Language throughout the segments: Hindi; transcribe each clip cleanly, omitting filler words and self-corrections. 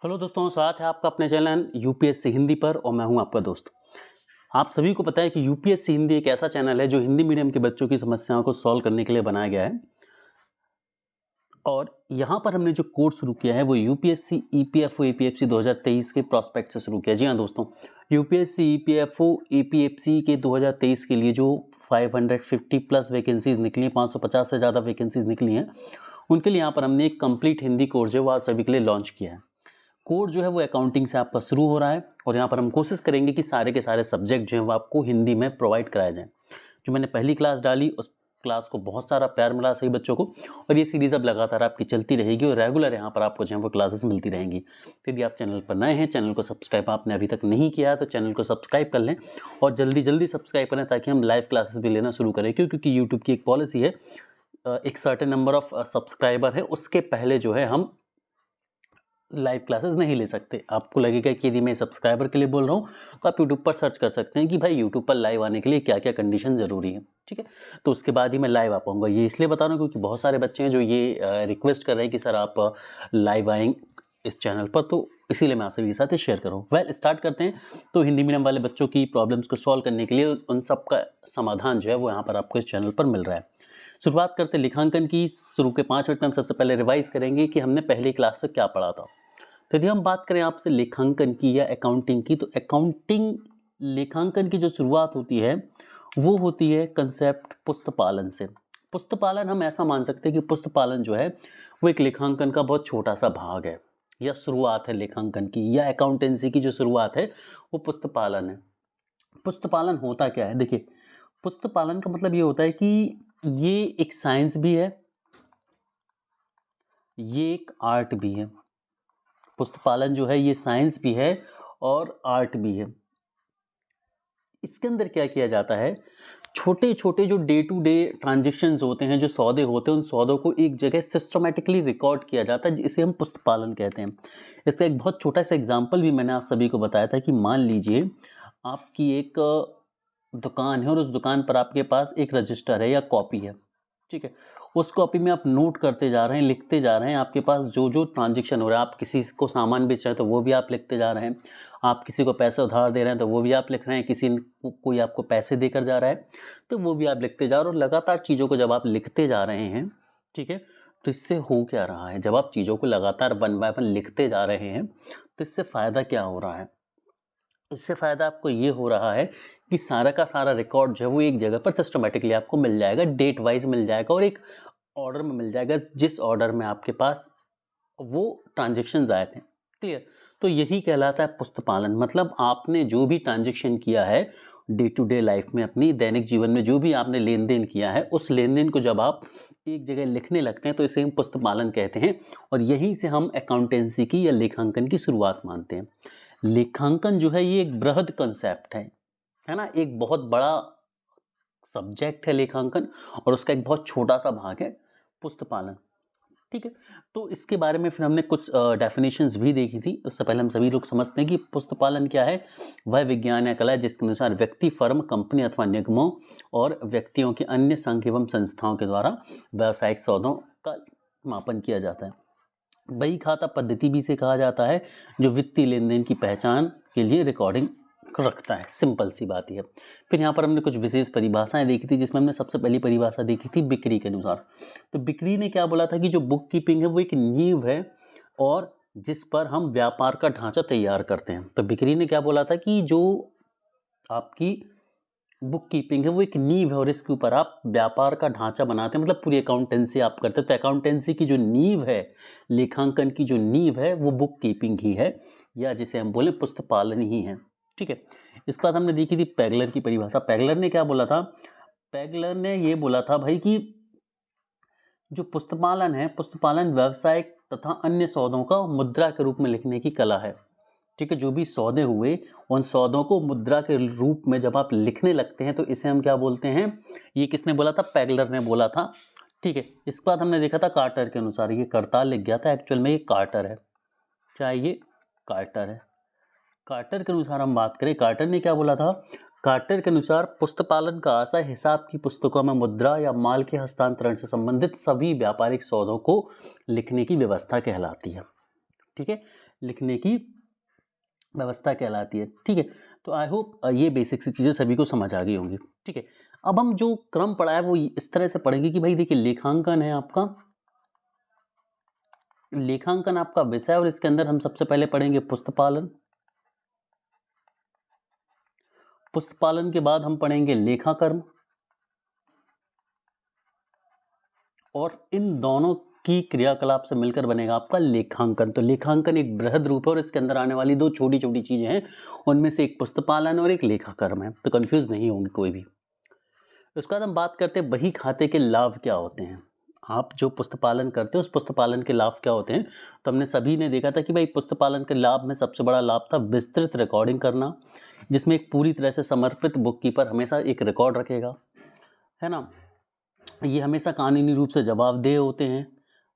हेलो दोस्तों, स्वागत है आपका अपने चैनल यूपीएससी हिंदी पर और मैं हूं आपका दोस्त। आप सभी को पता है कि यूपीएससी हिंदी एक ऐसा चैनल है जो हिंदी मीडियम के बच्चों की समस्याओं को सॉल्व करने के लिए बनाया गया है। और यहाँ पर हमने जो कोर्स शुरू किया है वो यूपीएससी ईपीएफओ एपीएफसी 2023 के प्रोस्पेक्ट से शुरू किया। जी हाँ दोस्तों, यूपीएससी ईपीएफओ एपीएफसी के 2023 के लिए जो 550 प्लस वैकेंसीज निकली हैं, 550 से ज़्यादा वैकेंसीज निकली हैं, उनके लिए यहाँ पर हमने एक कंप्लीट हिंदी कोर्स जो है वो आप सभी के लिए लॉन्च किया है। कोर्स जो है वो अकाउंटिंग से आपका शुरू हो रहा है और यहाँ पर हम कोशिश करेंगे कि सारे के सारे सब्जेक्ट जो हैं वो आपको हिंदी में प्रोवाइड कराए जाएँ। जो मैंने पहली क्लास डाली उस क्लास को बहुत सारा प्यार मिला सभी बच्चों को और ये सीरीज़ अब लगातार आपकी चलती रहेगी और रेगुलर यहाँ पर आपको जो है वो क्लासेस मिलती रहेंगी। तो यदि आप चैनल पर नए हैं, चैनल को सब्सक्राइब आपने अभी तक नहीं किया है तो चैनल को सब्सक्राइब कर लें और जल्दी जल्दी सब्सक्राइब करें ताकि हम लाइव क्लासेस भी लेना शुरू करें। क्योंकि यूट्यूब की एक पॉलिसी है, एक सर्टेन नंबर ऑफ सब्सक्राइबर है उसके पहले जो है हम लाइव क्लासेस नहीं ले सकते। आपको लगेगा कि यदि मैं सब्सक्राइबर के लिए बोल रहा हूँ तो आप यूट्यूब पर सर्च कर सकते हैं कि भाई यूट्यूब पर लाइव आने के लिए क्या क्या कंडीशन ज़रूरी है, ठीक है। तो उसके बाद ही मैं लाइव आ पाऊँगा। ये इसलिए बता रहा हूँ क्योंकि बहुत सारे बच्चे हैं जो ये रिक्वेस्ट कर रहे हैं कि सर आप लाइव आएँ इस चैनल पर, तो इसीलिए मैं आप सभी के साथ शेयर कर रहा हूँ। वेल, स्टार्ट करते हैं। तो हिंदी मीडियम वाले बच्चों की प्रॉब्लम्स को सॉल्व करने के लिए उन सब का समाधान जो है वो यहाँ पर आपको इस चैनल पर मिल रहा है। शुरुआत करते लेखांकन की। शुरू के 5 मिनट में हम सबसे पहले रिवाइज करेंगे कि हमने पहली क्लास में क्या पढ़ा था। तो यदि हम बात करें आपसे लेखांकन की या अकाउंटिंग की, तो अकाउंटिंग लेखांकन की जो शुरुआत होती है वो होती है कंसेप्ट पुस्तपालन से। पुस्तपालन हम ऐसा मान सकते हैं कि पुस्तपालन जो है वो एक लेखांकन का बहुत छोटा सा भाग है या शुरुआत है लेखांकन की, या अकाउंटेंसी की जो शुरुआत है वो पुस्तपालन है। पुस्तपालन होता क्या है? देखिए, पुस्तपालन का मतलब ये होता है कि ये एक साइंस भी है, ये एक आर्ट भी है। पुस्तपालन जो है ये साइंस भी है और आर्ट भी है। इसके अंदर क्या किया जाता है, छोटे छोटे जो डे टू डे ट्रांजेक्शन्स होते हैं, जो सौदे होते हैं, उन सौदों को एक जगह सिस्टमेटिकली रिकॉर्ड किया जाता है, जिसे हम पुस्तपालन कहते हैं। इसका एक बहुत छोटा सा एग्जाम्पल भी मैंने आप सभी को बताया था कि मान लीजिए आपकी एक दुकान है और उस दुकान पर आपके पास एक रजिस्टर है या कॉपी है, ठीक है। उस कॉपी में आप नोट करते जा रहे हैं, लिखते जा रहे हैं, आपके पास जो जो ट्रांजेक्शन हो रहा है, आप किसी को सामान बेच रहे हैं तो वो भी आप लिखते जा रहे हैं, आप किसी को पैसे उधार दे रहे हैं तो वो भी आप लिख रहे हैं, कोई आपको पैसे देकर जा रहा है तो वो भी आप लिखते जा रहे हो। और लगातार चीज़ों को जब आप लिखते जा रहे हैं, ठीक है, तो इससे हो क्या रहा है, जब आप चीज़ों को लगातार वन बाय वन लिखते जा रहे हैं तो इससे फ़ायदा क्या हो रहा है? इससे फ़ायदा आपको ये हो रहा है कि सारा का सारा रिकॉर्ड जो है वो एक जगह पर सिस्टमेटिकली आपको मिल जाएगा, डेट वाइज मिल जाएगा और एक ऑर्डर में मिल जाएगा, जिस ऑर्डर में आपके पास वो ट्रांजेक्शन्स आए थे। क्लियर? तो यही कहलाता है पुस्तपालन। मतलब आपने जो भी ट्रांजेक्शन किया है डे टू डे लाइफ में, अपनी दैनिक जीवन में जो भी आपने लेन देन किया है, उस लेन देन को जब आप एक जगह लिखने लगते हैं तो इसे हम पुस्तपालन कहते हैं और यहीं से हम अकाउंटेंसी की या लेखांकन की शुरुआत मानते हैं। लेखांकन जो है ये एक बृहद कंसेप्ट है ना, एक बहुत बड़ा सब्जेक्ट है लेखांकन और उसका एक बहुत छोटा सा भाग है पुस्तपालन, ठीक है। तो इसके बारे में फिर हमने कुछ डेफिनेशंस भी देखी थी। उससे पहले हम सभी लोग समझते हैं कि पुस्तपालन क्या है। वह विज्ञान या कला है जिसके अनुसार व्यक्ति, फर्म, कंपनी अथवा निगमों और व्यक्तियों के अन्य संघ एवं संस्थाओं के द्वारा व्यावसायिक सौदों का मापन किया जाता है। बही खाता पद्धति भी इसे कहा जाता है, जो वित्तीय लेन देन की पहचान के लिए रिकॉर्डिंग रखता है। सिंपल सी बात है। फिर यहाँ पर हमने कुछ विशेष परिभाषाएं देखी थी, जिसमें हमने सबसे पहली परिभाषा देखी थी बिक्री के अनुसार। तो बिक्री ने क्या बोला था कि जो बुक कीपिंग है वो एक नींव है और जिस पर हम व्यापार का ढांचा तैयार करते हैं। तो बिक्री ने क्या बोला था कि जो आपकी बुक कीपिंग है वो एक नींव है और इसके ऊपर आप व्यापार का ढांचा बनाते हैं, मतलब पूरी अकाउंटेंसी आप करते हैं। तो अकाउंटेंसी की जो नींव है, लेखांकन की जो नींव है, वो बुक कीपिंग ही है, या जिसे हम बोले पुस्तपालन ही है, ठीक है। इसके बाद हमने देखी थी पैगलर की परिभाषा। पैगलर ने क्या बोला था? पैगलर ने ये बोला था भाई कि जो पुस्तपालन है, पुस्तपालन व्यवसायिक तथा अन्य सौदों का मुद्रा के रूप में लिखने की कला है, ठीक है। जो भी सौदे हुए उन सौदों को मुद्रा के रूप में जब आप लिखने लगते हैं तो इसे हम क्या बोलते हैं? ये किसने बोला था? पैगलर ने बोला था, ठीक है। इसके बाद हमने देखा था कार्टर के अनुसार। ये करताल लिख गया था, एक्चुअल में ये कार्टर है, क्या ये कार्टर है? कार्टर के अनुसार हम बात करें, कार्टर ने क्या बोला था? कार्टर के अनुसार पुस्तपालन का आशय हिसाब की पुस्तकों में मुद्रा या माल के हस्तांतरण से संबंधित सभी व्यापारिक सौदों को लिखने की व्यवस्था कहलाती है, ठीक है, लिखने की व्यवस्था कहलाती है। ठीक है, तो आई होप ये बेसिक सी चीज़ें सभी को समझ आ गई होंगी। ठीक है, अब हम जो क्रम पढ़ा है वो इस तरह से पढ़ेंगे कि भाई देखिए लेखांकन है आपका, लेखांकन आपका विषय, और इसके अंदर हम सबसे पहले पढ़ेंगे पुस्तपालन। पुस्तपालन के बाद हम पढ़ेंगे लेखाकर्म, और इन दोनों की क्रियाकलाप से मिलकर बनेगा आपका लेखांकन। तो लेखांकन एक बृहद रूप है और इसके अंदर आने वाली दो छोटी छोटी चीजें हैं, उनमें से एक पुस्तपालन और एक लेखाकर्म है, तो कंफ्यूज नहीं होंगे कोई भी। उसके बाद हम बात करते हैं बही खाते के लाभ क्या होते हैं। आप जो पुस्तपालन करते हैं उस पुस्तपालन के लाभ क्या होते हैं, तो हमने सभी ने देखा था कि भाई पुस्तपालन के लाभ में सबसे बड़ा लाभ था विस्तृत रिकॉर्डिंग करना, जिसमें एक पूरी तरह से समर्पित बुक कीपर हमेशा एक रिकॉर्ड रखेगा, है ना। ये हमेशा कानूनी रूप से जवाबदेह होते हैं,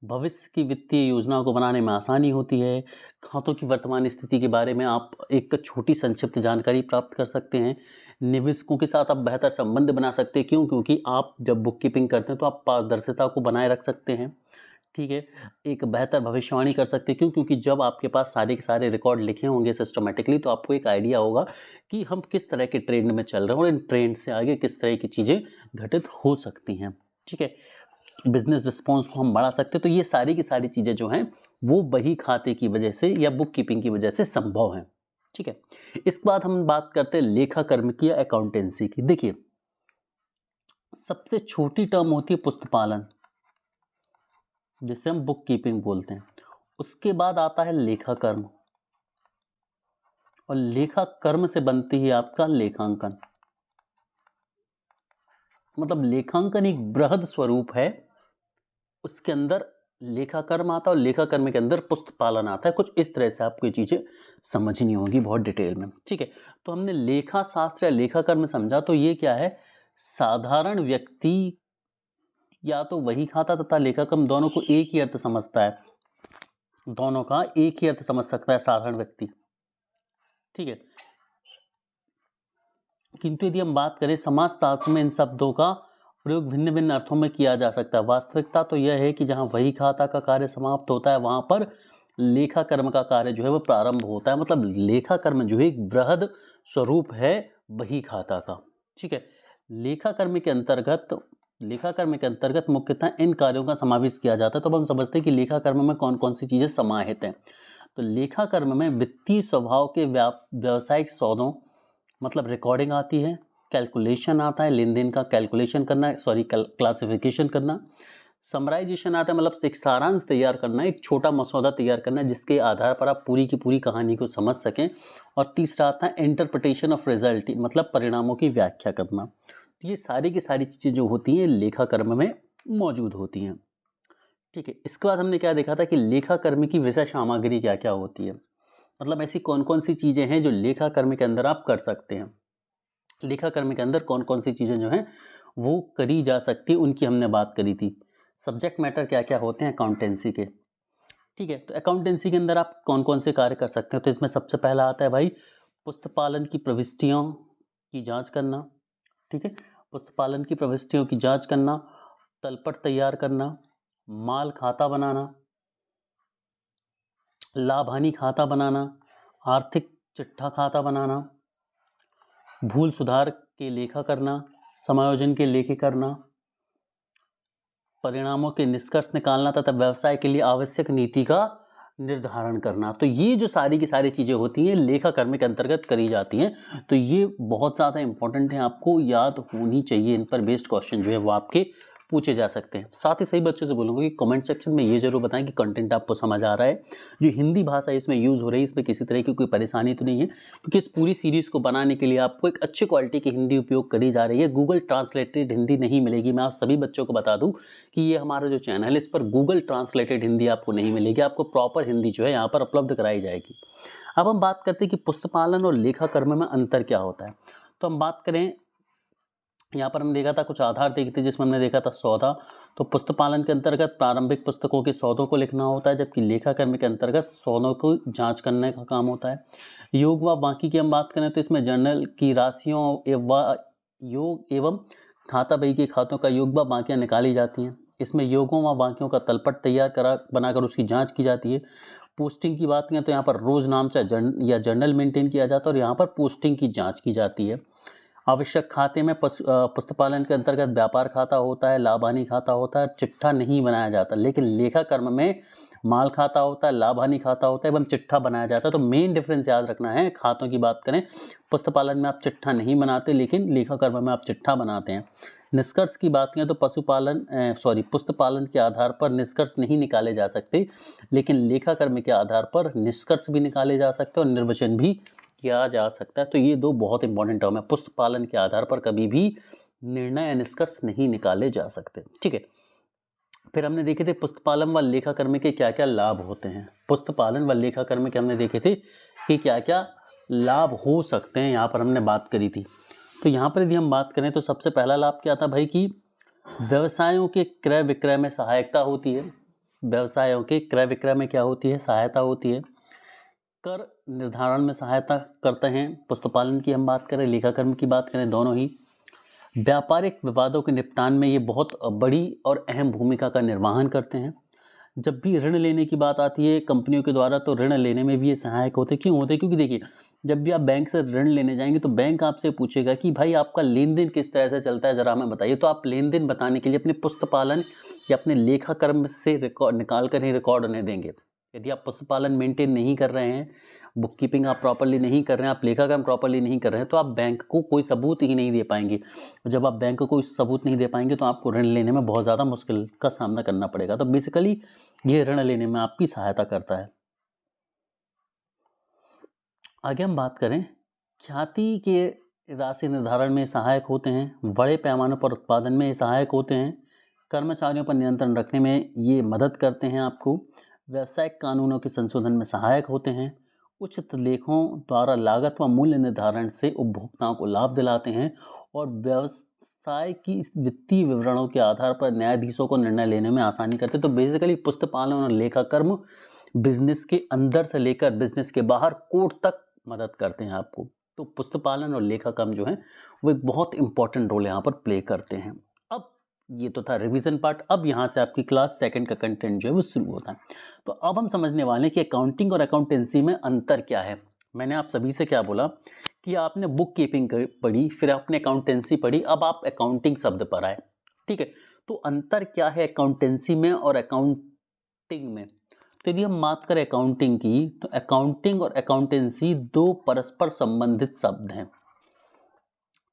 भविष्य की वित्तीय योजना को बनाने में आसानी होती है, खातों की वर्तमान स्थिति के बारे में आप एक छोटी संक्षिप्त जानकारी प्राप्त कर सकते हैं, निवेशकों के साथ आप बेहतर संबंध बना सकते हैं। क्यों? क्योंकि आप जब बुक कीपिंग करते हैं तो आप पारदर्शिता को बनाए रख सकते हैं। ठीक है, एक बेहतर भविष्यवाणी कर सकते हैं। क्यों? क्योंकि जब आपके पास सारे के सारे रिकॉर्ड लिखे होंगे सिस्टमेटिकली, तो आपको एक आइडिया होगा कि हम किस तरह के ट्रेंड में चल रहे हैं और इन ट्रेंड से आगे किस तरह की चीज़ें घटित हो सकती हैं। ठीक है, बिजनेस रिस्पॉन्स को हम बढ़ा सकते हैं। तो ये सारी की सारी चीज़ें जो हैं वो बही खाते की वजह से या बुक कीपिंग की वजह से संभव हैं। ठीक है, इसके बाद हम बात करते हैं लेखा कर्म की या अकाउंटेंसी की। देखिए, सबसे छोटी टर्म होती है पुस्तपालन, जिसे हम बुक कीपिंग बोलते हैं। उसके बाद आता है लेखा कर्म, और लेखा कर्म से बनती है आपका लेखांकन। मतलब लेखांकन एक बृहद स्वरूप है, उसके अंदर लेखा कर्म आता है और लेखा कर्म के अंदर पुस्तपालन आता है। कुछ इस तरह से आपको ये चीजें समझनी होगी बहुत डिटेल में। ठीक है, तो हमने लेखा शास्त्र या लेखा कर्म समझा, तो ये क्या है, साधारण व्यक्ति या तो वही खाता तथा लेखा कर्म दोनों को एक ही अर्थ समझता है, दोनों का एक ही अर्थ समझ सकता है साधारण व्यक्ति। ठीक है, किंतु यदि हम बात करें समाजशास्त्र में इन शब्दों का प्रयोग भिन्न भिन्न अर्थों में किया जा सकता है। वास्तविकता तो यह है कि जहां वही खाता का कार्य समाप्त होता है वहां पर लेखा कर्म का कार्य जो है वो प्रारंभ होता है। मतलब लेखा कर्म जो है एक बृहद स्वरूप है बही खाता का। ठीक है, लेखा कर्म के अंतर्गत मुख्यतः इन कार्यों का समावेश किया जाता है। तो अब हम समझते हैं कि लेखा कर्म में कौन कौन सी चीजें समाहित हैं। तो लेखा कर्म में वित्तीय स्वभाव के व्यावसायिक सौदों मतलब रिकॉर्डिंग आती है, कैलकुलेशन आता है, लेन देन का कैलकुलेशन करना, क्लासिफिकेशन करना, समराइजेशन आता है, मतलब एक सारांश तैयार करना, एक छोटा मसौदा तैयार करना जिसके आधार पर आप पूरी की पूरी कहानी को समझ सकें। और तीसरा आता है इंटरप्रिटेशन ऑफ रिजल्ट, मतलब परिणामों की व्याख्या करना। तो ये सारी की सारी चीज़ें जो होती हैं लेखा कर्म में मौजूद होती हैं। ठीक है, इसके बाद हमने क्या देखा था कि लेखा कर्म की विषय सामग्री क्या क्या होती है, मतलब ऐसी कौन कौन सी चीज़ें हैं जो लेखा कर्म के अंदर आप कर सकते हैं। लेखा कर्म के अंदर कौन कौन सी चीज़ें जो हैं वो करी जा सकती है, उनकी हमने बात करी थी। सब्जेक्ट मैटर क्या क्या होते हैं अकाउंटेंसी के। ठीक है, तो अकाउंटेंसी के अंदर आप कौन कौन से कार्य कर सकते हैं, तो इसमें सबसे पहला आता है भाई पुस्तपालन की प्रविष्टियों की जांच करना। ठीक है, पुस्तपालन की प्रविष्टियों की जांच करना, तलपट तैयार करना, माल खाता बनाना, लाभ हानि खाता बनाना, आर्थिक चिट्ठा खाता बनाना, भूल सुधार के लेखा करना, समायोजन के लेखे करना, परिणामों के निष्कर्ष निकालना तथा व्यवसाय के लिए आवश्यक नीति का निर्धारण करना। तो ये जो सारी की सारी चीज़ें होती हैं लेखा कर्म के अंतर्गत करी जाती हैं। तो ये बहुत ज़्यादा इंपॉर्टेंट है, आपको याद होनी चाहिए। इन पर बेस्ड क्वेश्चन जो है वो आपके पूछे जा सकते हैं। साथ ही सही बच्चों से बोलूँगा कि कमेंट सेक्शन में ये जरूर बताएं कि कंटेंट आपको समझ आ रहा है। जो हिंदी भाषा इसमें यूज़ हो रही है इसमें किसी तरह की कोई परेशानी तो नहीं है, क्योंकि इस पूरी सीरीज़ को बनाने के लिए आपको एक अच्छी क्वालिटी की हिंदी उपयोग करी जा रही है। गूगल ट्रांसलेटेड हिंदी नहीं मिलेगी। मैं आप सभी बच्चों को बता दूँ कि ये हमारा जो चैनल है इस पर गूगल ट्रांसलेटेड हिंदी आपको नहीं मिलेगी, आपको प्रॉपर हिंदी जो है यहाँ पर उपलब्ध कराई जाएगी। अब हम बात करते हैं कि पुस्तपालन और लेखा कर्म में अंतर क्या होता है। तो हम बात करें, यहाँ पर हम देखा था कुछ आधार देखे थे जिसमें हमने देखा था सौदा। तो पुस्तपालन के अंतर्गत प्रारंभिक पुस्तकों के सौदों को लिखना होता है, जबकि लेखा कर्म के अंतर्गत सौदों को जांच करने का काम होता है। योग व बाकी की हम बात करें तो इसमें जर्नल की राशियों योग एवं खाता बही के खातों का योग व बाकियाँ निकाली जाती हैं। इसमें योगों व बाकियों का तलपट तैयार बनाकर उसकी जांच की जाती है। पोस्टिंग की बात करें तो यहाँ पर रोज नाम या जर्नल मेंटेन किया जाता है और यहाँ पर पोस्टिंग की जांच की जाती है। आवश्यक खाते में पुस्तपालन के अंतर्गत व्यापार खाता होता है, लाभ हानि खाता होता है, चिट्ठा नहीं बनाया जाता। लेकिन लेखा कर्म में माल खाता होता है, लाभ हानि खाता होता है एवं चिट्ठा बनाया जाता है। तो मेन डिफरेंस याद रखना है। खातों की बात करें, पुस्तपालन में आप चिट्ठा नहीं बनाते, लेकिन लेखा कर्म में आप चिट्ठा बनाते हैं। निष्कर्ष की बात करें तो पुस्तपालन के आधार पर निष्कर्ष नहीं निकाले जा सकते, लेकिन लेखा कर्म के आधार पर निष्कर्ष भी निकाले जा सकते हैं और निर्वचन भी किया जा सकता है। तो ये दो बहुत इंपॉर्टेंट टर्म है। पुस्तपालन के आधार पर कभी भी निर्णय या निष्कर्ष नहीं निकाले जा सकते। ठीक है, फिर हमने देखे थे पुस्तपालन व लेखा कर्म के क्या क्या लाभ होते हैं। पुस्तपालन व लेखा कर्म के हमने देखे थे कि क्या क्या लाभ हो सकते हैं, यहाँ पर हमने बात करी थी। तो यहाँ पर यदि हम बात करें तो सबसे पहला लाभ क्या था भाई कि व्यवसायों के क्रय विक्रय में सहायता होती है। व्यवसायों के क्रय विक्रय में क्या होती है? सहायता होती है। कर निर्धारण में सहायता करते हैं। पुस्तपालन की हम बात करें, लेखा कर्म की बात करें, दोनों ही। व्यापारिक विवादों के निपटान में ये बहुत बड़ी और अहम भूमिका का निर्वहन करते हैं। जब भी ऋण लेने की बात आती है कंपनियों के द्वारा, तो ऋण लेने में भी ये सहायक होते। क्यों होते? क्योंकि देखिए, जब भी आप बैंक से ऋण लेने जाएंगे तो बैंक आपसे पूछेगा कि भाई आपका लेन देन किस तरह से चलता है, जरा हमें बताइए। तो आप लेन देन बताने के लिए अपने पुस्तपालन या अपने लेखा कर्म से रिकॉर्ड निकाल कर ही रिकॉर्ड उन्हें देंगे। यदि आप पुस्तपालन मेंटेन नहीं कर रहे हैं, बुक कीपिंग आप प्रॉपरली नहीं कर रहे हैं, आप लेखा कर्म प्रॉपरली नहीं कर रहे हैं, तो आप बैंक को कोई सबूत ही नहीं दे पाएंगे। जब आप बैंक को कोई सबूत नहीं दे पाएंगे तो आपको ऋण लेने में बहुत ज़्यादा मुश्किल का सामना करना पड़ेगा। तो बेसिकली ये ऋण लेने में आपकी सहायता करता है। आगे हम बात करें, ख्याति के राशि निर्धारण में सहायक होते हैं। बड़े पैमाने पर उत्पादन में सहायक होते हैं। कर्मचारियों पर नियंत्रण रखने में ये मदद करते हैं आपको। व्यावसायिक कानूनों के संशोधन में सहायक होते हैं। उचित लेखों द्वारा लागत व मूल्य निर्धारण से उपभोक्ताओं को लाभ दिलाते हैं और व्यवसाय की वित्तीय विवरणों के आधार पर न्यायाधीशों को निर्णय लेने में आसानी करते हैं। तो बेसिकली पुस्तपालन और लेखा कर्म बिजनेस के अंदर से लेकर बिजनेस के बाहर कोर्ट तक मदद करते हैं आपको। तो पुस्तपालन और लेखा कर्म जो है वो एक बहुत इंपॉर्टेंट रोल यहाँ पर प्ले करते हैं। अब ये तो था रिवीजन पार्ट। अब यहाँ से आपकी क्लास सेकंड का कंटेंट जो है वो शुरू होता है। तो अब हम समझने वाले हैं कि अकाउंटिंग और अकाउंटेंसी में अंतर क्या है। मैंने आप सभी से क्या बोला कि आपने बुक कीपिंग पढ़ी, फिर आपने अकाउंटेंसी पढ़ी, अब आप अकाउंटिंग शब्द पर आए। ठीक है, तो अंतर क्या है अकाउंटेंसी में और अकाउंटिंग में? तो यदि हम बात करें अकाउंटिंग की, तो अकाउंटिंग और अकाउंटेंसी दो परस्पर संबंधित शब्द हैं।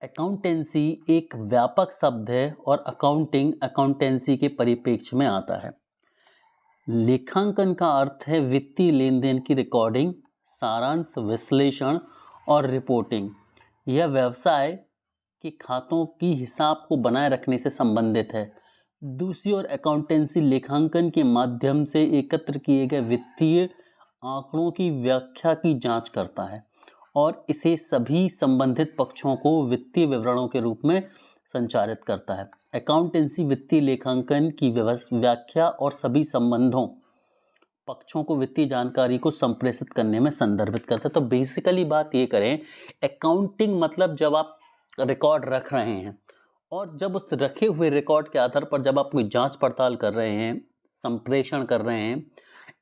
अकाउंटेंसी एक व्यापक शब्द है और अकाउंटिंग अकाउंटेंसी के परिप्रेक्ष्य में आता है। लेखांकन का अर्थ है वित्तीय लेन देन की रिकॉर्डिंग, सारांश, विश्लेषण और रिपोर्टिंग। यह व्यवसाय के खातों की हिसाब को बनाए रखने से संबंधित है। दूसरी ओर अकाउंटेंसी लेखांकन के माध्यम से एकत्र किए गए वित्तीय आंकड़ों की व्याख्या की जांच करता है और इसे सभी संबंधित पक्षों को वित्तीय विवरणों के रूप में संचारित करता है। अकाउंटेंसी वित्तीय लेखांकन की व्याख्या और सभी संबंधों पक्षों को वित्तीय जानकारी को संप्रेषित करने में संदर्भित करता है। तो बेसिकली बात ये करें, अकाउंटिंग मतलब जब आप रिकॉर्ड रख रहे हैं और जब उस रखे हुए रिकॉर्ड के आधार पर जब आप कोई जांच पड़ताल कर रहे हैं, संप्रेषण कर रहे हैं,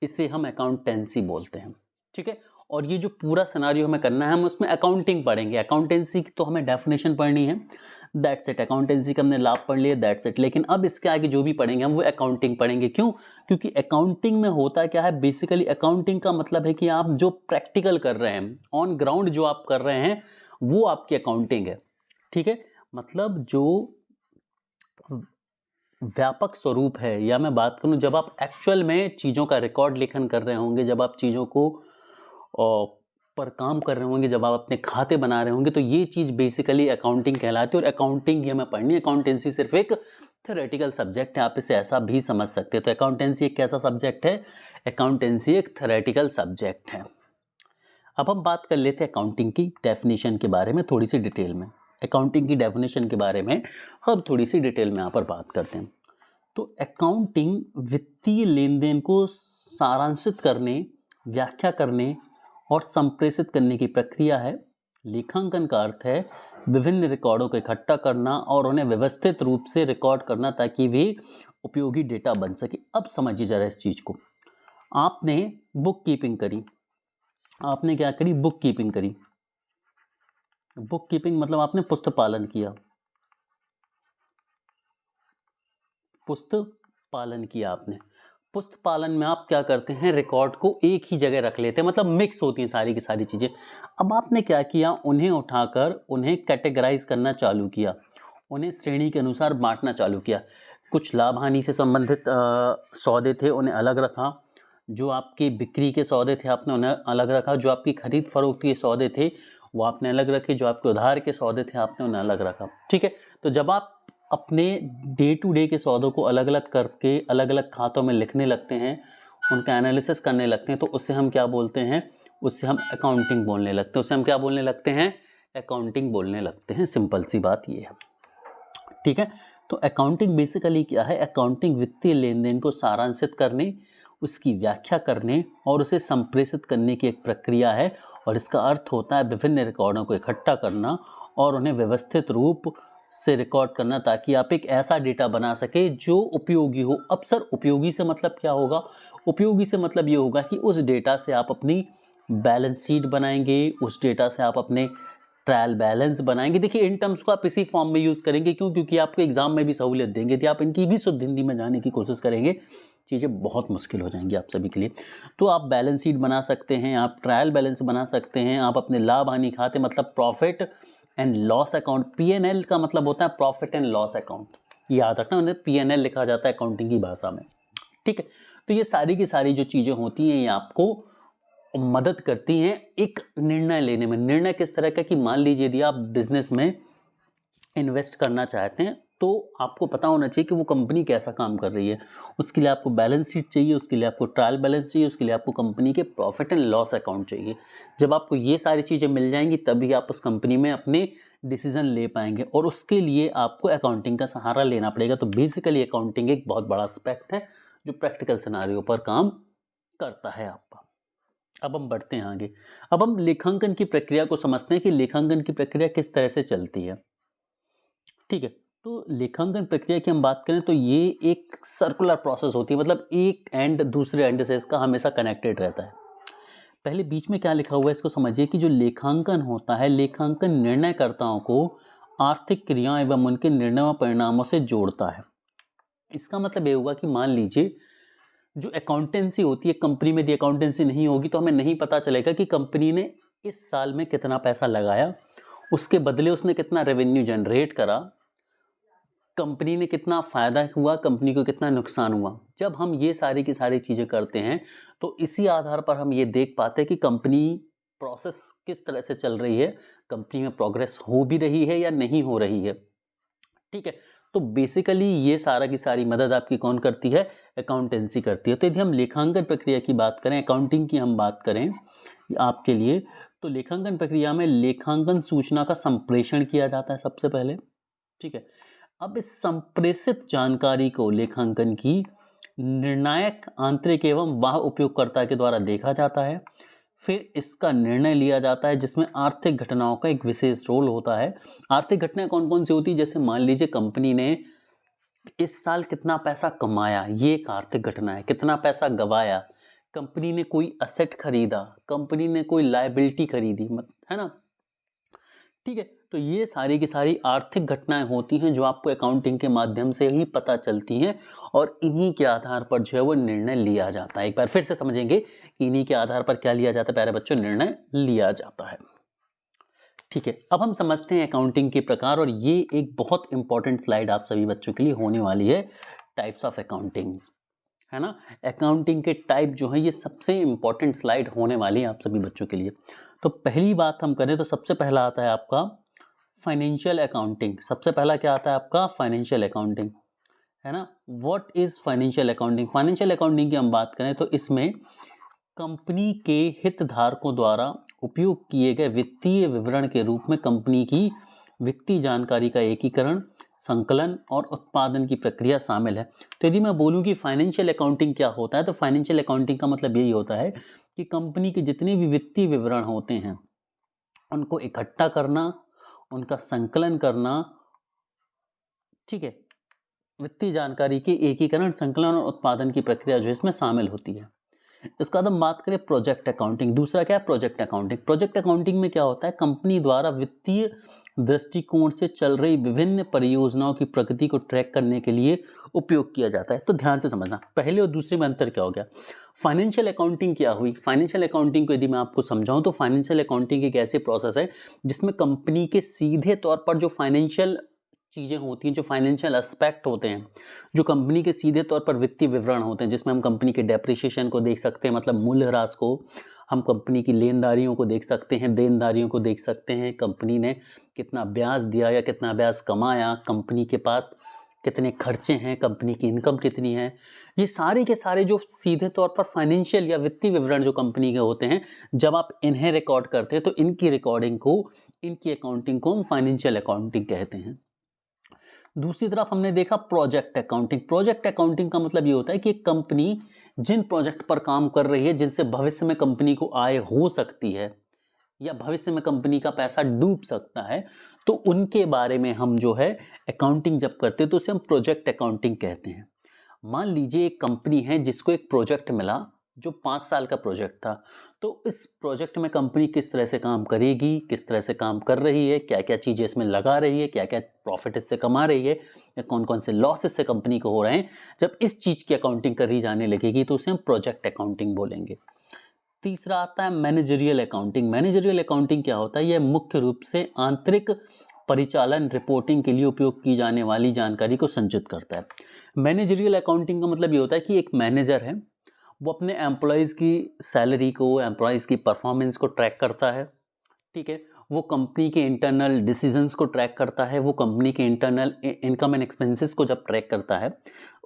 इसे हम अकाउंटेंसी बोलते हैं। ठीक है, और ये जो पूरा सिनारियो हमें करना है, हम उसमें अकाउंटिंग पढ़ेंगे। अकाउंटेंसी की तो हमें डेफिनेशन पढ़नी है, दैट्स इट। अकाउंटेंसी का हमने लाभ पढ़ लिया, दैट्स इट। लेकिन अब इसके आगे जो भी पढ़ेंगे हम वो अकाउंटिंग पढ़ेंगे। क्यों? क्योंकि अकाउंटिंग में होता क्या है, बेसिकली अकाउंटिंग का मतलब है कि आप जो प्रैक्टिकल कर रहे हैं, ऑन ग्राउंड जो आप कर रहे हैं, वो आपकी अकाउंटिंग है। ठीक है, मतलब जो व्यापक स्वरूप है, या मैं बात करूं जब आप एक्चुअल में चीज़ों का रिकॉर्ड लेखन कर रहे होंगे, जब आप चीज़ों को पर काम कर रहे होंगे, जब आप अपने खाते बना रहे होंगे, तो ये चीज़ बेसिकली अकाउंटिंग कहलाती है। और अकाउंटिंग ही हमें पढ़नी है। अकाउंटेंसी सिर्फ एक थ्योरेटिकल सब्जेक्ट है, आप इसे ऐसा भी समझ सकते हैं। तो अकाउंटेंसी एक कैसा सब्जेक्ट है? अकाउंटेंसी एक थ्योरेटिकल सब्जेक्ट है। अब हम बात कर लेते हैं अकाउंटिंग की डेफिनेशन के बारे में थोड़ी सी डिटेल में। अकाउंटिंग की डेफिनेशन के बारे में हम थोड़ी सी डिटेल में यहाँ पर बात करते हैं। तो अकाउंटिंग वित्तीय लेन देन को सारांशित करने, व्याख्या करने और संप्रेषित करने की प्रक्रिया है। लेखांकन का अर्थ है विभिन्न रिकॉर्डों को इकट्ठा करना और उन्हें व्यवस्थित रूप से रिकॉर्ड करना ताकि वे उपयोगी डेटा बन सके। अब समझिए जरा इस चीज़ को। आपने बुक कीपिंग करी, आपने क्या करी, बुक कीपिंग करी। बुक कीपिंग मतलब आपने पुस्तक पालन किया, पुस्तक पालन किया आपने। पुस्तक पालन में आप क्या करते हैं, रिकॉर्ड को एक ही जगह रख लेते हैं, मतलब मिक्स होती हैं सारी की सारी चीज़ें। अब आपने क्या किया, उन्हें उठाकर उन्हें कैटेगराइज करना चालू किया, उन्हें श्रेणी के अनुसार बांटना चालू किया। कुछ लाभ हानि से संबंधित सौदे थे उन्हें अलग रखा, जो आपकी बिक्री के सौदे थे आपने उन्हें अलग रखा, जो आपकी खरीद फरोख्त के सौदे थे वो आपने अलग रखे, जो आपके उधार के सौदे थे आपने उन्हें अलग रखा। ठीक है, तो जब आप अपने डे टू डे के सौदों को अलग अलग करके अलग अलग खातों में लिखने लगते हैं, उनका एनालिसिस करने लगते हैं, तो उससे हम क्या बोलते हैं, उससे हम अकाउंटिंग बोलने लगते हैं। उससे हम क्या बोलने लगते हैं, अकाउंटिंग बोलने लगते हैं। सिंपल सी बात ये है। ठीक है, तो अकाउंटिंग बेसिकली क्या है, अकाउंटिंग वित्तीय लेन देन को सारांशित करने, उसकी व्याख्या करने और उसे संप्रेषित करने की एक प्रक्रिया है। और इसका अर्थ होता है विभिन्न रिकॉर्डों को इकट्ठा करना और उन्हें व्यवस्थित रूप से रिकॉर्ड करना, ताकि आप एक ऐसा डेटा बना सके जो उपयोगी हो। अब सर उपयोगी से मतलब क्या होगा, उपयोगी से मतलब ये होगा कि उस डेटा से आप अपनी बैलेंस शीट बनाएंगे, उस डेटा से आप अपने ट्रायल बैलेंस बनाएंगे। देखिए इन टर्म्स को आप इसी फॉर्म में यूज़ करेंगे, क्यों, क्योंकि आपको एग्जाम में भी सहूलियत देंगे। यदि आप इनकी भी शुद्ध हिंदी में जाने की कोशिश करेंगे, चीज़ें बहुत मुश्किल हो जाएंगी आप सभी के लिए। तो आप बैलेंस शीट बना सकते हैं, आप ट्रायल बैलेंस बना सकते हैं, आप अपने लाभ हानि खाते मतलब profit and loss account, P&L का मतलब होता है प्रॉफिट एंड लॉस अकाउंट, याद रखना, उन्हें P&L लिखा जाता है अकाउंटिंग की भाषा में। ठीक है, तो ये सारी की सारी जो चीज़ें होती हैं ये आपको मदद करती हैं एक निर्णय लेने में। निर्णय किस तरह का, कि मान लीजिए यदि आप बिजनेस में इन्वेस्ट करना चाहते हैं तो आपको पता होना चाहिए कि वो कंपनी कैसा काम कर रही है। उसके लिए आपको बैलेंस शीट चाहिए, उसके लिए आपको ट्रायल बैलेंस चाहिए, उसके लिए आपको कंपनी के प्रॉफिट एंड लॉस अकाउंट चाहिए। जब आपको ये सारी चीज़ें मिल जाएंगी तभी आप उस कंपनी में अपने डिसीजन ले पाएंगे, और उसके लिए आपको अकाउंटिंग का सहारा लेना पड़ेगा। तो बेसिकली अकाउंटिंग एक बहुत बड़ा एस्पेक्ट है जो प्रैक्टिकल सिनारियों पर काम करता है आपका। अब हम बढ़ते हैं आगे। अब हम लेखांकन की प्रक्रिया को समझते हैं कि लेखांकन की प्रक्रिया किस तरह से चलती है। ठीक है, तो लेखांकन प्रक्रिया की हम बात करें तो ये एक सर्कुलर प्रोसेस होती है, मतलब एक एंड दूसरे एंड से इसका हमेशा कनेक्टेड रहता है। पहले बीच में क्या लिखा हुआ है इसको समझिए कि जो लेखांकन होता है, लेखांकन निर्णयकर्ताओं को आर्थिक क्रियाओं एवं उनके निर्णयों परिणामों से जोड़ता है। इसका मतलब ये हुआ कि मान लीजिए जो अकाउंटेंसी होती है, कंपनी में यदि अकाउंटेंसी नहीं होगी तो हमें नहीं पता चलेगा कि कंपनी ने इस साल में कितना पैसा लगाया, उसके बदले उसने कितना रेवेन्यू जनरेट करा, कंपनी ने कितना फ़ायदा हुआ, कंपनी को कितना नुकसान हुआ। जब हम ये सारी की सारी चीज़ें करते हैं तो इसी आधार पर हम ये देख पाते हैं कि कंपनी प्रोसेस किस तरह से चल रही है, कंपनी में प्रोग्रेस हो भी रही है या नहीं हो रही है। ठीक है, तो बेसिकली ये सारा की सारी मदद आपकी कौन करती है, अकाउंटेंसी करती है। तो यदि हम लेखांकन प्रक्रिया की बात करें, अकाउंटिंग की हम बात करें आपके लिए, तो लेखांकन प्रक्रिया में लेखांकन सूचना का संप्रेषण किया जाता है सबसे पहले। ठीक है, अब इस संप्रेषित जानकारी को लेखांकन की निर्णायक आंतरिक एवं बाह्य उपयोगकर्ता के द्वारा देखा जाता है। फिर इसका निर्णय लिया जाता है जिसमें आर्थिक घटनाओं का एक विशेष रोल होता है। आर्थिक घटनाएं कौन कौन सी होती है, जैसे मान लीजिए कंपनी ने इस साल कितना पैसा कमाया, ये एक आर्थिक घटना है। कितना पैसा गवाया, कंपनी ने कोई असेट खरीदा, कंपनी ने कोई लायबिलिटी खरीदी, है ना। ठीक है, तो ये सारी की सारी आर्थिक घटनाएं होती हैं जो आपको अकाउंटिंग के माध्यम से ही पता चलती हैं, और इन्हीं के आधार पर जो है वो निर्णय लिया जाता है। एक बार फिर से समझेंगे कि इन्हीं के आधार पर क्या लिया जाता है प्यारे बच्चों, निर्णय लिया जाता है। ठीक है, अब हम समझते हैं अकाउंटिंग के प्रकार, और ये एक बहुत इंपॉर्टेंट स्लाइड आप सभी बच्चों के लिए होने वाली है, टाइप्स ऑफ अकाउंटिंग, है ना। अकाउंटिंग के टाइप जो है ये सबसे इंपॉर्टेंट स्लाइड होने वाली है आप सभी बच्चों के लिए। तो पहली बात हम करें तो सबसे पहला आता है आपका फाइनेंशियल अकाउंटिंग। सबसे पहला क्या आता है आपका, फाइनेंशियल अकाउंटिंग, है ना। What is financial accounting, financial accounting की हम बात करें तो इसमें कंपनी के हितधारकों द्वारा उपयोग किए गए वित्तीय विवरण के रूप में कंपनी की वित्तीय जानकारी का एकीकरण, संकलन और उत्पादन की प्रक्रिया शामिल है। तो यदि मैं बोलूं कि फाइनेंशियल अकाउंटिंग क्या होता है, तो फाइनेंशियल अकाउंटिंग का मतलब यही होता है कि कंपनी के जितने भी वित्तीय विवरण होते हैं उनको इकट्ठा करना, उनका संकलन करना, ठीक है, वित्तीय जानकारी के एकीकरण, संकलन और उत्पादन की प्रक्रिया जो इसमें शामिल होती है। इसके बाद हम बात करें प्रोजेक्ट अकाउंटिंग। दूसरा क्या है? Project accounting. प्रोजेक्ट अकाउंटिंग में क्या होता है? कंपनी द्वारा वित्तीय दृष्टिकोण से चल रही विभिन्न परियोजनाओं की प्रगति को ट्रैक करने के लिए उपयोग किया जाता है। तो ध्यान से समझना, पहले और दूसरे में अंतर क्या हो गया। फाइनेंशियल अकाउंटिंग क्या हुई? फाइनेंशियल अकाउंटिंग को यदि मैं आपको समझाऊं तो फाइनेंशियल अकाउंटिंग एक ऐसे प्रोसेस है जिसमें कंपनी के सीधे तौर पर जो फाइनेंशियल चीज़ें होती हैं, जो फाइनेंशियल एस्पेक्ट होते हैं, जो कंपनी के सीधे तौर पर वित्तीय विवरण होते हैं, जिसमें हम कंपनी के डेप्रिसिएशन को देख सकते हैं, मतलब मूल्यह्रास को, हम कंपनी की लेनदारियों को देख सकते हैं, देनदारियों को देख सकते हैं, कंपनी ने कितना ब्याज दिया या कितना ब्याज कमाया, कंपनी के पास कितने खर्चे हैं, कंपनी की इनकम कितनी है। ये सारे के सारे जो सीधे तौर पर फाइनेंशियल या वित्तीय विवरण जो कंपनी के होते हैं, जब आप इन्हें रिकॉर्ड करते हैं तो इनकी रिकॉर्डिंग को, इनकी अकाउंटिंग को हम फाइनेंशियल अकाउंटिंग कहते हैं। दूसरी तरफ हमने देखा प्रोजेक्ट अकाउंटिंग। प्रोजेक्ट अकाउंटिंग का मतलब ये होता है कि एक कंपनी जिन प्रोजेक्ट पर काम कर रही है, जिनसे भविष्य में कंपनी को आय हो सकती है या भविष्य में कंपनी का पैसा डूब सकता है, तो उनके बारे में हम जो है अकाउंटिंग जब करते हैं तो उसे हम प्रोजेक्ट अकाउंटिंग कहते हैं। मान लीजिए एक कंपनी है जिसको एक प्रोजेक्ट मिला जो 5 साल का प्रोजेक्ट था, तो इस प्रोजेक्ट में कंपनी किस तरह से काम करेगी, किस तरह से काम कर रही है, क्या क्या चीज़ें इसमें लगा रही है, क्या क्या प्रॉफिट इससे कमा रही है, या कौन कौन से लॉस इससे कंपनी को हो रहे हैं, जब इस चीज़ की अकाउंटिंग करी जाने लगेगी तो उसे हम प्रोजेक्ट अकाउंटिंग बोलेंगे। तीसरा आता है मैनेजरियल अकाउंटिंग। मैनेजरियल अकाउंटिंग क्या होता है? यह मुख्य रूप से आंतरिक परिचालन रिपोर्टिंग के लिए उपयोग की जाने वाली जानकारी को संचित करता है। मैनेजरियल अकाउंटिंग का मतलब ये होता है कि एक मैनेजर है, वो अपने एम्प्लॉयज़ की सैलरी को, एम्प्लॉयज़ की परफॉर्मेंस को ट्रैक करता है, ठीक है। वो कंपनी के इंटरनल डिसीजंस को ट्रैक करता है, वो कंपनी के इंटरनल इनकम एंड एक्सपेंसेस को जब ट्रैक करता है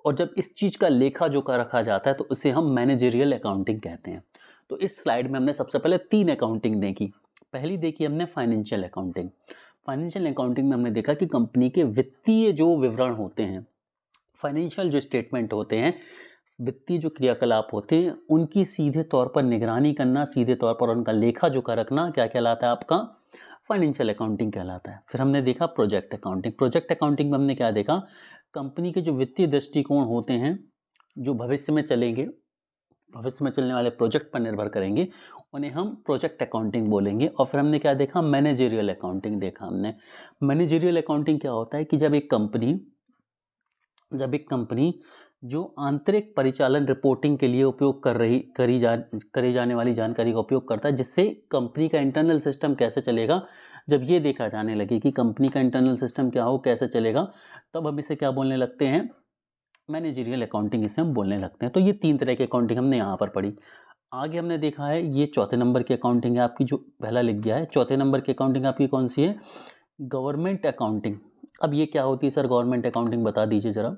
और जब इस चीज़ का लेखा जोखा रखा जाता है तो उसे हम मैनेजरियल अकाउंटिंग कहते हैं। तो इस स्लाइड में हमने सबसे पहले 3 अकाउंटिंग देखी। पहली देखी हमने फाइनेंशियल अकाउंटिंग। फाइनेंशियल अकाउंटिंग में हमने देखा कि कंपनी के वित्तीय जो विवरण होते हैं, फाइनेंशियल जो स्टेटमेंट होते हैं, वित्तीय जो क्रियाकलाप होते हैं, उनकी सीधे तौर पर निगरानी करना, सीधे तौर पर उनका लेखा जोखा रखना क्या कहलाता है? आपका फाइनेंशियल अकाउंटिंग कहलाता है। फिर हमने देखा प्रोजेक्ट अकाउंटिंग। प्रोजेक्ट अकाउंटिंग में हमने क्या देखा? कंपनी के जो वित्तीय दृष्टिकोण होते हैं, जो भविष्य में चलेंगे, भविष्य में चलने वाले प्रोजेक्ट पर निर्भर करेंगे, उन्हें हम प्रोजेक्ट अकाउंटिंग बोलेंगे। और फिर हमने क्या देखा? मैनेजरियल अकाउंटिंग देखा हमने। मैनेजरियल अकाउंटिंग क्या होता है कि जब एक कंपनी जो आंतरिक परिचालन रिपोर्टिंग के लिए उपयोग करी जाने वाली जानकारी का उपयोग करता है, जिससे कंपनी का इंटरनल सिस्टम कैसे चलेगा, जब ये देखा जाने लगे कि कंपनी का इंटरनल सिस्टम क्या हो, कैसे चलेगा, तब हम इसे क्या बोलने लगते हैं? मैनेजरियल अकाउंटिंग इसे हम बोलने लगते हैं। तो ये 3 तरह की अकाउंटिंग हमने यहाँ पर पढ़ी। आगे हमने देखा है ये चौथे नंबर की अकाउंटिंग है आपकी, जो पहला लिख गया है। चौथे नंबर की अकाउंटिंग आपकी कौन सी है? Government accounting. अब ये क्या होती है सर गवर्नमेंट अकाउंटिंग, बता दीजिए ज़रा।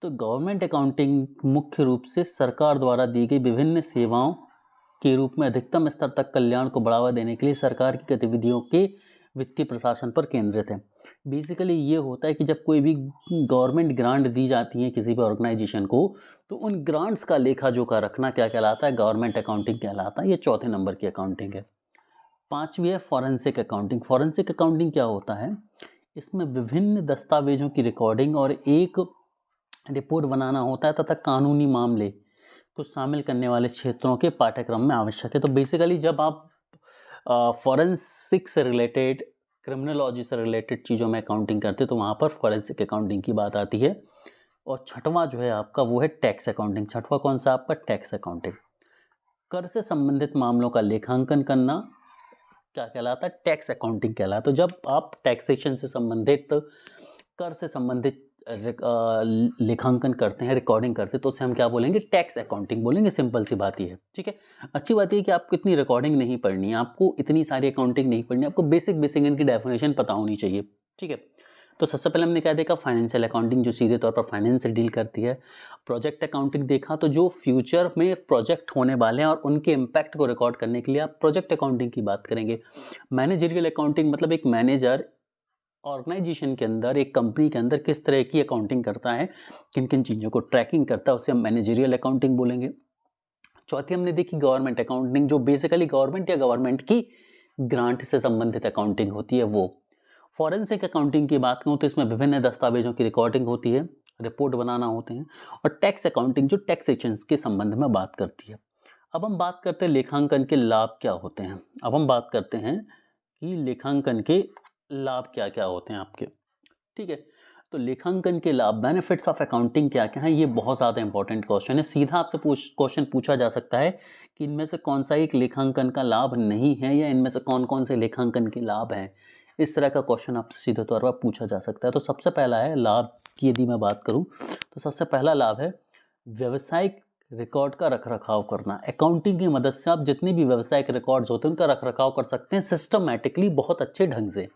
तो गवर्नमेंट अकाउंटिंग मुख्य रूप से सरकार द्वारा दी गई विभिन्न सेवाओं के रूप में अधिकतम स्तर तक कल्याण को बढ़ावा देने के लिए सरकार की गतिविधियों के वित्तीय प्रशासन पर केंद्रित है। बेसिकली ये होता है कि जब कोई भी गवर्नमेंट ग्रांट दी जाती है किसी भी ऑर्गेनाइजेशन को, तो उन ग्रांट्स का लेखा जोखा रखना क्या कहलाता है? गवर्नमेंट अकाउंटिंग कहलाता है। ये चौथे नंबर की अकाउंटिंग है। पांचवी है फॉरेंसिक अकाउंटिंग। फॉरेंसिक अकाउंटिंग क्या होता है? इसमें विभिन्न दस्तावेजों की रिकॉर्डिंग और एक रिपोर्ट बनाना होता है तथा कानूनी मामले को शामिल करने वाले क्षेत्रों के पाठ्यक्रम में आवश्यक है। तो बेसिकली जब आप फॉरेंसिक से रिलेटेड, क्रिमिनोलॉजी से रिलेटेड चीज़ों में अकाउंटिंग करते तो वहाँ पर फॉरेंसिक अकाउंटिंग की बात आती है। और छठवां जो है आपका वो है टैक्स अकाउंटिंग। छठवां कौन सा आपका? Tax accounting. कर से संबंधित मामलों का लेखांकन करना क्या कहलाता है? टैक्स अकाउंटिंग कहलाता है। तो जब आप टैक्सेशन से संबंधित, कर से संबंधित लेखांकन करते हैं, रिकॉर्डिंग करते हैं, तो उसे हम क्या बोलेंगे? टैक्स अकाउंटिंग बोलेंगे। सिंपल सी बात ही है, ठीक है। अच्छी बात है कि आपको इतनी रिकॉर्डिंग नहीं पढ़नी है, आपको इतनी सारी अकाउंटिंग नहीं पढ़नी है, आपको बेसिक इनकी डेफिनेशन पता होनी चाहिए, ठीक है। तो सबसे पहले हमने क्या देखा? फाइनेंशियल अकाउंटिंग जो सीधे तौर पर फाइनेंस से डील करती है। प्रोजेक्ट अकाउंटिंग देखा, तो जो फ्यूचर में प्रोजेक्ट होने वाले हैं और उनके इम्पैक्ट को रिकॉर्ड करने के लिए आप प्रोजेक्ट अकाउंटिंग की बात करेंगे। मैनेजरियल अकाउंटिंग मतलब एक मैनेजर ऑर्गेनाइजेशन के अंदर, एक कंपनी के अंदर किस तरह की अकाउंटिंग करता है, किन किन चीज़ों को ट्रैकिंग करता है, उसे हम मैनेजरियल अकाउंटिंग बोलेंगे। चौथी हमने देखी गवर्नमेंट अकाउंटिंग, जो बेसिकली गवर्नमेंट या गवर्नमेंट की ग्रांट से संबंधित अकाउंटिंग होती है वो। फॉरेंसिक अकाउंटिंग की बात करूँ तो इसमें विभिन्न दस्तावेजों की रिकॉर्डिंग होती है, रिपोर्ट बनाना होते हैं। और टैक्स अकाउंटिंग जो टैक्सेशन के संबंध में बात करती है। अब हम बात करते हैं लेखांकन के लाभ क्या होते हैं। अब हम बात करते हैं कि लेखांकन के लाभ क्या क्या होते हैं आपके। ठीक है, तो लेखांकन के लाभ, बेनिफिट्स ऑफ अकाउंटिंग क्या क्या है, ये बहुत ज़्यादा इंपॉर्टेंट क्वेश्चन है। सीधा आपसे क्वेश्चन पूछा जा सकता है कि इनमें से कौन सा एक लेखांकन का लाभ नहीं है, या इनमें से कौन कौन से लेखांकन के लाभ हैं। इस तरह का क्वेश्चन आपसे सीधे तौर पर पूछा जा सकता है। तो सबसे पहला है लाभ की, यदि मैं बात करूं तो सबसे पहला लाभ है व्यावसायिक रिकॉर्ड का रखरखाव करना। अकाउंटिंग की मदद से आप जितने भी व्यावसायिक रिकॉर्ड्स होते हैं उनका रखरखाव कर सकते हैं सिस्टमैटिकली, बहुत अच्छे ढंग से।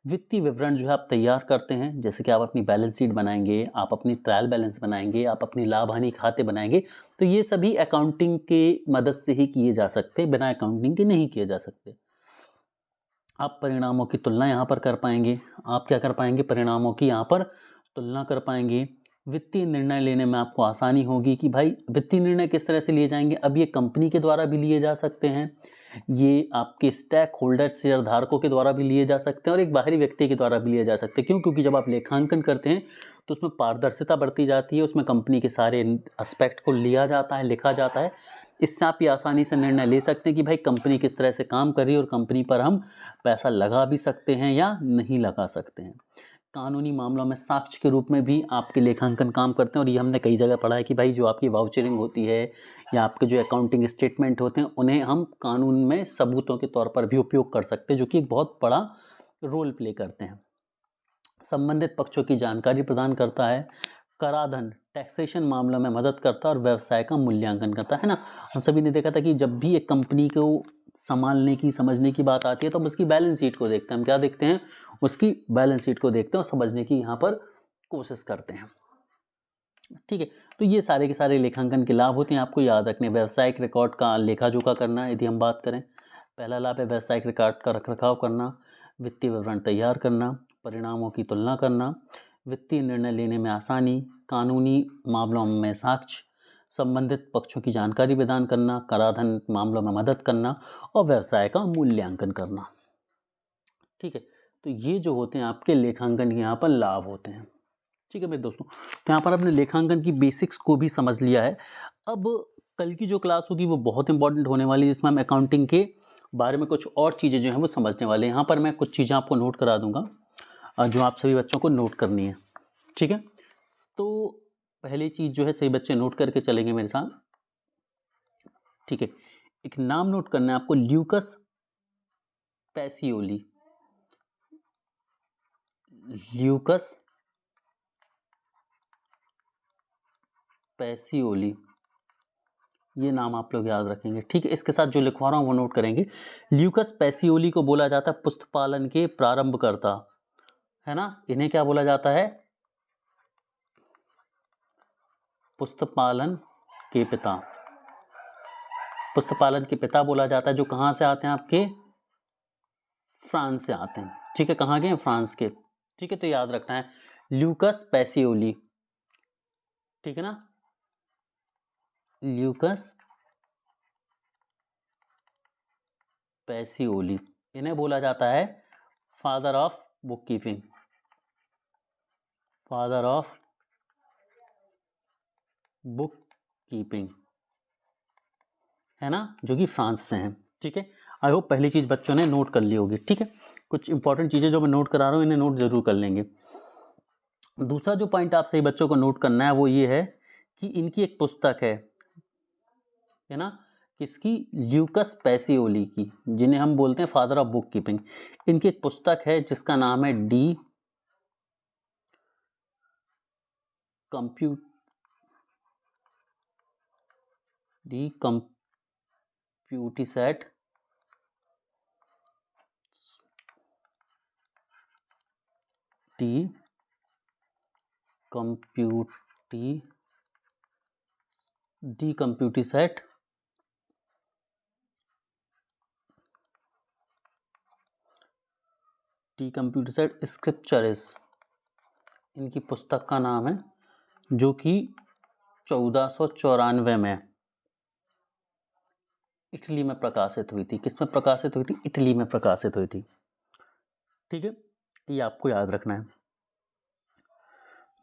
वित्तीय विवरण जो है आप तैयार करते हैं, जैसे कि आप अपनी बैलेंस शीट बनाएंगे, आप अपनी ट्रायल बैलेंस बनाएंगे, आप अपनी लाभ हानि खाते बनाएंगे, तो ये सभी अकाउंटिंग के मदद से ही किए जा सकते हैं, बिना अकाउंटिंग के नहीं किए जा सकते। आप परिणामों की तुलना यहाँ पर कर पाएंगे। आप क्या कर पाएंगे, परिणामों की यहाँ पर तुलना कर पाएंगे। वित्तीय निर्णय लेने में आपको आसानी होगी कि भाई वित्तीय निर्णय किस तरह से लिए जाएंगे। अब ये कंपनी के द्वारा भी लिए जा सकते हैं, ये आपके स्टैक होल्डर्स शेयर धारकों के द्वारा भी लिए जा सकते हैं, और एक बाहरी व्यक्ति के द्वारा भी लिए जा सकते हैं। क्यों? क्योंकि जब आप लेखांकन करते हैं तो उसमें पारदर्शिता बढ़ती जाती है, उसमें कंपनी के सारे एस्पेक्ट को लिया जाता है, लिखा जाता है। इससे आप ये आसानी से निर्णय ले सकते हैं कि भाई कंपनी किस तरह से काम कर रही है, और कंपनी पर हम पैसा लगा भी सकते हैं या नहीं लगा सकते हैं। कानूनी मामलों में साक्ष्य के रूप में भी आपके लेखांकन काम करते हैं, और ये हमने कई जगह पढ़ा है कि भाई जो आपकी वाउचरिंग होती है या आपके जो अकाउंटिंग स्टेटमेंट होते हैं, उन्हें हम कानून में सबूतों के तौर पर भी उपयोग कर सकते हैं, जो कि एक बहुत बड़ा रोल प्ले करते हैं। संबंधित पक्षों की जानकारी प्रदान करता है, कराधान टैक्सेशन मामलों में मदद करता है, और व्यवसाय का मूल्यांकन करता है ना। हम सभी ने देखा था कि जब भी एक कंपनी को संभालने की, समझने की बात आती है तो हम उसकी बैलेंस शीट को देखते हैं। हम क्या देखते हैं, उसकी बैलेंस शीट को देखते हैं और समझने की यहाँ पर कोशिश करते हैं। ठीक है, तो ये सारे के सारे लेखांकन के लाभ होते हैं, आपको याद रखने। व्यवसायिक रिकॉर्ड का लेखा जोखा करना, यदि हम बात करें, पहला लाभ है व्यवसायिक रिकॉर्ड का रखरखाव करना, वित्तीय विवरण तैयार करना, परिणामों की तुलना करना, वित्तीय निर्णय लेने में आसानी, कानूनी मामलों में साक्ष्य, संबंधित पक्षों की जानकारी प्रदान करना, कराधान मामलों में मदद करना, और व्यवसाय का मूल्यांकन करना। ठीक है, तो ये जो होते हैं आपके लेखांकन के यहाँ पर लाभ होते हैं। ठीक है मेरे दोस्तों, तो यहाँ पर आपने लेखांकन की बेसिक्स को भी समझ लिया है। अब कल की जो क्लास होगी वो बहुत इंपॉर्टेंट होने वाली है, जिसमें हम अकाउंटिंग के बारे में कुछ और चीज़ें जो हैं वो समझने वाले हैं। यहाँ पर मैं कुछ चीज़ें आपको नोट करा दूंगा जो आप सभी बच्चों को नोट करनी है। ठीक है, तो पहली चीज़ जो है सभी बच्चे नोट करके चलेंगे मेरे साथ। ठीक है, एक नाम नोट करना है आपको, ल्यूकस पैसियोली। ल्यूकस पैसियोली, ये नाम आप लोग याद रखेंगे। ठीक है, इसके साथ जो लिखवा रहा हूँ वो नोट करेंगे। ल्यूकस पैसियोली को बोला जाता है पुष्प पालन के प्रारंभकर्ता, है ना। इन्हें क्या बोला जाता है, पुष्प पालन के पिता। पुष्प पालन के पिता बोला जाता है, जो कहाँ से आते हैं, आपके फ्रांस से आते हैं। ठीक है, कहाँ के हैं, फ्रांस के। ठीक है, तो याद रखना है ल्यूकस पैसियोली। ठीक है ना, ल्यूकस पैसियोली, इन्हें बोला जाता है father of book keeping, father of book keeping, है ना, जो कि फ्रांस से हैं। ठीक है, आई होप पहली चीज बच्चों ने नोट कर ली होगी। ठीक है, कुछ इंपॉर्टेंट चीजें जो मैं नोट करा रहा हूँ इन्हें नोट जरूर कर लेंगे। दूसरा जो पॉइंट आप सही बच्चों को नोट करना है वो ये है कि इनकी एक पुस्तक है ना, किसकी, ल्यूकस पैसियोली की, जिन्हें हम बोलते हैं फादर ऑफ बुक कीपिंग। इनकी एक पुस्तक है जिसका नाम है डी कंप्यूटिसेट डी कंप्यूटिसेट स्क्रिप्चर्स, इनकी पुस्तक का नाम है, जो कि 1494 में इटली में प्रकाशित हुई थी। किसमें प्रकाशित हुई थी, इटली में प्रकाशित हुई थी। ठीक है, ये आपको याद रखना है।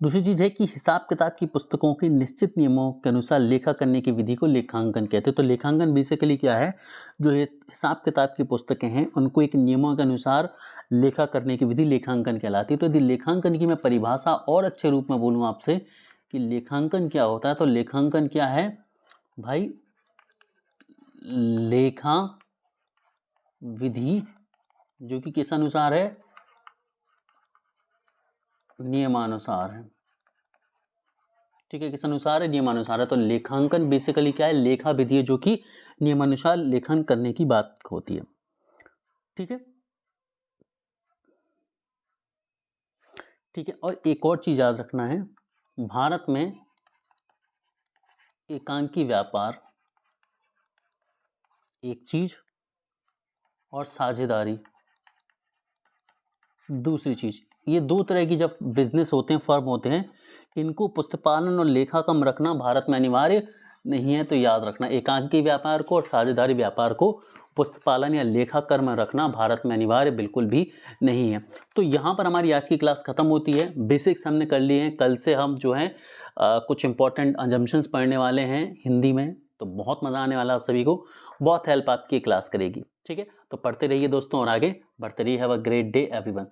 दूसरी चीज़ है कि हिसाब किताब की पुस्तकों के निश्चित नियमों के अनुसार लेखा करने की विधि को लेखांकन कहते हैं। तो लेखांकन बेसिकली क्या है, जो हिसाब किताब की पुस्तकें हैं उनको एक नियमों के अनुसार लेखा करने की विधि लेखांकन कहलाती है। तो यदि लेखांकन की मैं परिभाषा और अच्छे रूप में बोलूँ आपसे कि लेखांकन क्या होता है, तो लेखांकन क्या है भाई, लेखा विधि जो कि किस अनुसार है, नियमानुसार है। ठीक है, किस अनुसार है, नियमानुसार है। तो लेखांकन बेसिकली क्या है, लेखा विधि है जो कि नियमानुसार लेखन करने की बात होती है। ठीक है, ठीक है। और एक और चीज याद रखना है, भारत में एकांकी व्यापार एक चीज और साझेदारी दूसरी चीज, ये दो तरह की जब बिजनेस होते हैं, फर्म होते हैं, इनको पुस्तकालन और लेखाकम रखना भारत में अनिवार्य नहीं है। तो याद रखना, एकांकी व्यापार को और साझेदारी व्यापार को पुस्तकालन या लेखाकर्म रखना भारत में अनिवार्य बिल्कुल भी नहीं है। तो यहाँ पर हमारी आज की क्लास खत्म होती है। बेसिक्स हमने कर लिए हैं। कल से हम जो है कुछ इंपॉर्टेंट अजम्पशंस पढ़ने वाले हैं हिंदी में, तो बहुत मज़ा आने वाला है। आप सभी को बहुत हेल्प आपकी क्लास करेगी। ठीक है, तो पढ़ते रहिए दोस्तों और आगे बढ़ते रहिए। Have a great day everyone.